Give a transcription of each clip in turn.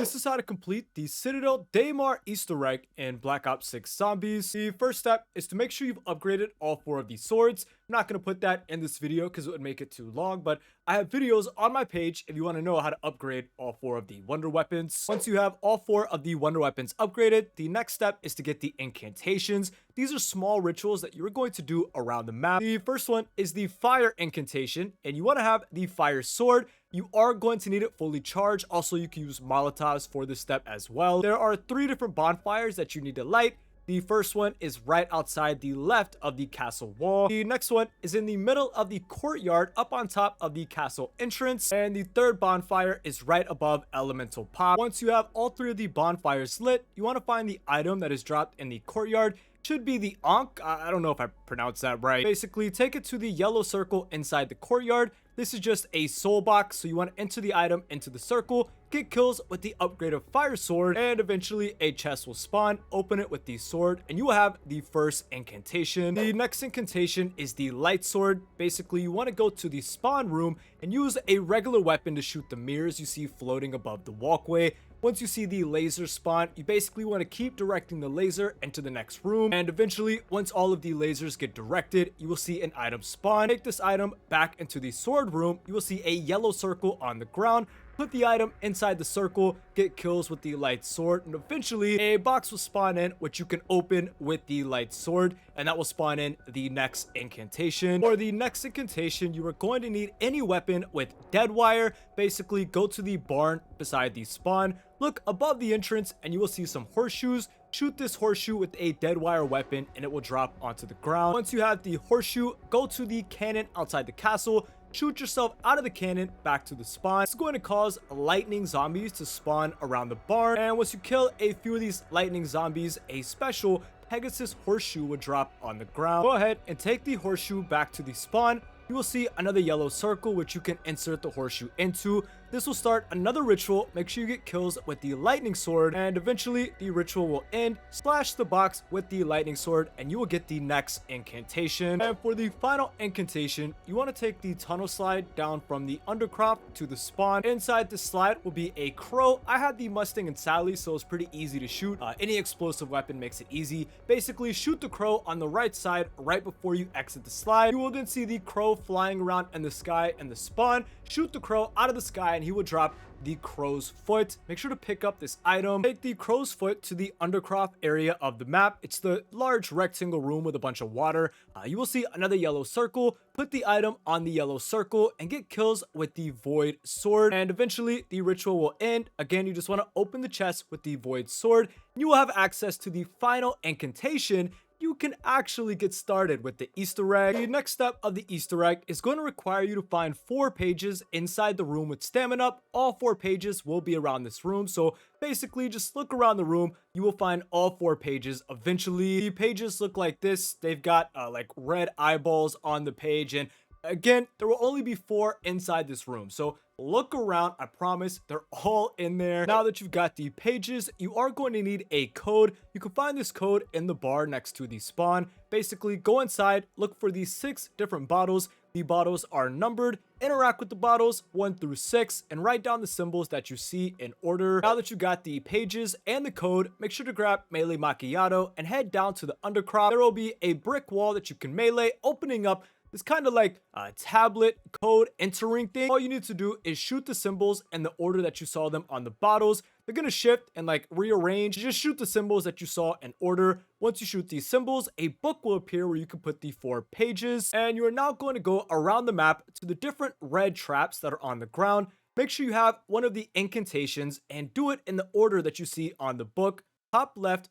This is how to complete the Citadelle Daymar Easter egg in Black Ops 6 Zombies. The first step is to make sure you've upgraded all 4 of these swords. I'm not going to put that in this video because it would make it too long, but I have videos on my page if you want to know how to upgrade all 4 of the wonder weapons. Once you have all 4 of the wonder weapons upgraded, the next step is to get the incantations. These are small rituals that you're going to do around the map. The first one is the fire incantation, and you want to have the fire sword. You are going to need it fully charged. Also, you can use Molotovs for this step as well. There are 3 different bonfires that you need to light. The first one is right outside the left of the castle wall. The next one is in the middle of the courtyard up on top of the castle entrance. And the third bonfire is right above Elemental Pop. Once you have all 3 of the bonfires lit, you want to find the item that is dropped in the courtyard. Should be the Ankh. I don't know if I pronounced that right. Basically, take it to the yellow circle inside the courtyard. This is just a soul box, so you want to enter the item into the circle, get kills with the upgraded fire sword, and eventually a chest will spawn. Open it with the sword, and you will have the first incantation. The next incantation is the light sword. Basically, you want to go to the spawn room and use a regular weapon to shoot the mirrors you see floating above the walkway. Once you see the laser spawn, you basically want to keep directing the laser into the next room, and eventually, once all of the lasers get directed, you will see an item spawn. Take this item back into the sword room. You will see a yellow circle on the ground. Put the item inside the circle, get kills with the light sword, and eventually a box will spawn in which you can open with the light sword, and that will spawn in the next incantation. For the next incantation, you are going to need any weapon with dead wire. Basically, go to the barn beside the spawn, look above the entrance, and you will see some horseshoes. Shoot this horseshoe with a dead wire weapon and it will drop onto the ground. Once you have the horseshoe, go to the cannon outside the castle. Shoot yourself out of the cannon back to the spawn. It's going to cause lightning zombies to spawn around the barn. And once you kill a few of these lightning zombies, a special Pegasus horseshoe will drop on the ground. Go ahead and take the horseshoe back to the spawn. You will see another yellow circle which you can insert the horseshoe into. This will start another ritual. Make sure you get kills with the lightning sword, and eventually the ritual will end. Slash the box with the lightning sword and you will get the next incantation. And for the final incantation, you want to take the tunnel slide down from the undercroft to the spawn. Inside the slide will be a crow. I had the Mustang and Sally, so it's pretty easy to shoot. Any explosive weapon makes it easy. Basically, shoot the crow on the right side right before you exit the slide. You will then see the crow flying around in the sky in the spawn. Shoot the crow out of the sky and he will drop the crow's foot. Make sure to pick up this item. Take the crow's foot to the undercroft area of the map. It's the large rectangle room with a bunch of water. You will see another yellow circle. Put the item on the yellow circle and get kills with the void sword, and eventually the ritual will end. Again, you just want to open the chest with the void sword. You will have access to the final incantation. You can actually get started with the Easter egg. The next step of the Easter egg is going to require you to find 4 pages inside the room with stamina up. All 4 pages will be around this room, so basically just look around the room. You will find all 4 pages eventually. The pages look like this. They've got like red eyeballs on the page, and again, there will only be 4 inside this room, so look around. I promise they're all in there. Now that you've got the pages, you are going to need a code. You can find this code in the bar next to the spawn. Basically, go inside, look for these 6 different bottles. The bottles are numbered. Interact with the bottles 1 through 6 and write down the symbols that you see in order. Now that you got the pages and the code, make sure to grab Melee Macchiato and head down to the undercroft. There will be a brick wall that you can melee, opening up it's kind of like a tablet code entering thing. All you need to do is shoot the symbols in the order that you saw them on the bottles. They're going to shift and like rearrange. Just shoot the symbols that you saw in order. Once you shoot these symbols, a book will appear where you can put the 4 pages. And you are now going to go around the map to the different red traps that are on the ground. Make sure you have one of the incantations and do it in the order that you see on the book. Top left,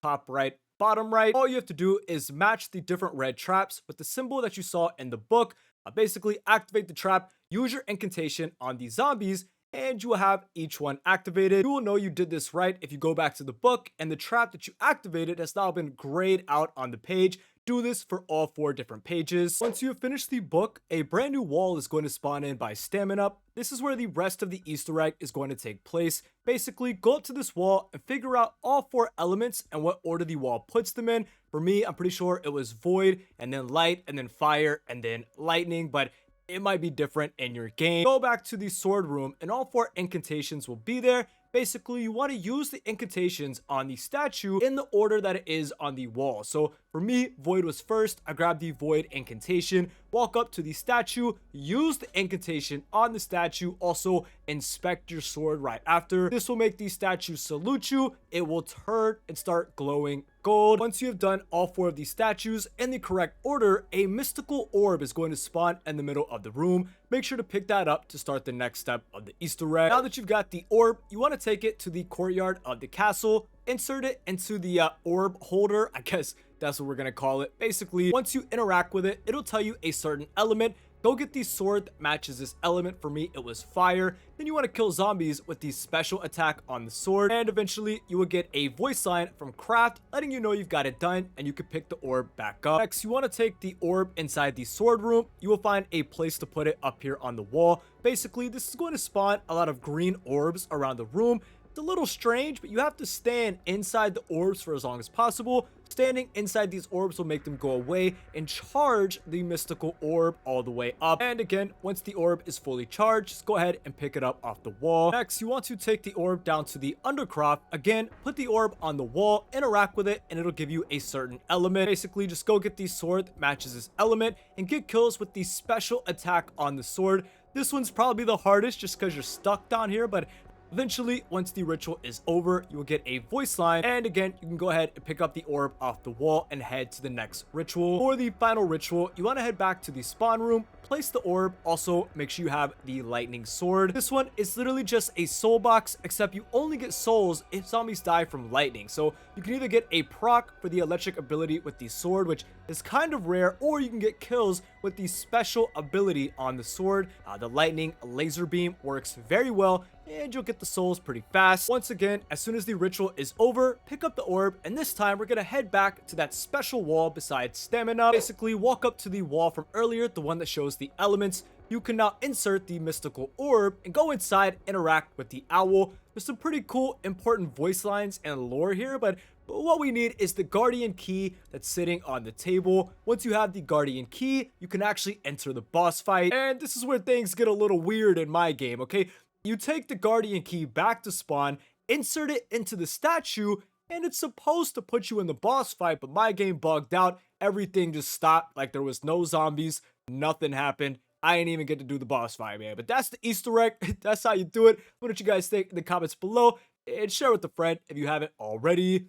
top right, bottom right. All you have to do is match the different red traps with the symbol that you saw in the book. Basically, activate the trap, use your incantation on the zombies, and you will have each one activated. You will know you did this right if you go back to the book and the trap that you activated has now been grayed out on the page. Do this for all 4 different pages. Once you have finished the book, a brand new wall is going to spawn in by stamina up. This is where the rest of the Easter egg is going to take place. Basically, go up to this wall and figure out all 4 elements and what order the wall puts them in. For me, I'm pretty sure it was void, and then light, and then fire, and then lightning, but it might be different in your game. Go back to the sword room and all 4 incantations will be there. Basically, you want to use the incantations on the statue in the order that it is on the wall. So for me, Void was first. I grabbed the Void incantation, walk up to the statue, use the incantation on the statue, also inspect your sword right after. This will make the statue salute you. It will turn and start glowing gold. Once you have done all 4 of these statues in the correct order, a mystical orb is going to spawn in the middle of the room. Make sure to pick that up to start the next step of the Easter egg. Now that you've got the orb, you want to take it to the courtyard of the castle, insert it into the orb holder. I guess that's what we're going to call it. Basically, once you interact with it, it'll tell you a certain element. Go get the sword that matches this element. For me, it was fire. Then you want to kill zombies with the special attack on the sword. And eventually, you will get a voice line from Craft, letting you know you've got it done, and you can pick the orb back up. Next, you want to take the orb inside the sword room. You will find a place to put it up here on the wall. Basically, this is going to spawn a lot of green orbs around the room. It's a little strange, but you have to stand inside the orbs for as long as possible. Standing inside these orbs will make them go away and charge the mystical orb all the way up. And again, once the orb is fully charged, just go ahead and pick it up off the wall. Next, you want to take the orb down to the undercroft. Again, put the orb on the wall, interact with it, and it'll give you a certain element. Basically, just go get the sword that matches this element and get kills with the special attack on the sword. This one's probably the hardest just because you're stuck down here, but eventually, once the ritual is over, you will get a voice line, and again, you can go ahead and pick up the orb off the wall and head to the next ritual. For the final ritual, you want to head back to the spawn room, place the orb, also make sure you have the lightning sword. This one is literally just a soul box, except you only get souls if zombies die from lightning. So you can either get a proc for the electric ability with the sword, which is kind of rare, or you can get kills with the special ability on the sword. The lightning laser beam works very well, and you'll get the souls pretty fast. Once again, as soon as the ritual is over, pick up the orb, and this time we're gonna head back to that special wall besides stamina. Basically, walk up to the wall from earlier, the one that shows the elements. You can now insert the mystical orb and go inside, interact with the owl. There's some pretty cool, important voice lines and lore here, but what we need is the guardian key that's sitting on the table. Once you have the guardian key, you can actually enter the boss fight. And this is where things get a little weird in my game, okay? You take the guardian key back to spawn, insert it into the statue, and it's supposed to put you in the boss fight, but my game bugged out. Everything just stopped, like there was no zombies, nothing happened. I didn't even get to do the boss fight, man. But that's the Easter egg. That's how you do it. What did you guys think in the comments below? And share with a friend if you haven't already.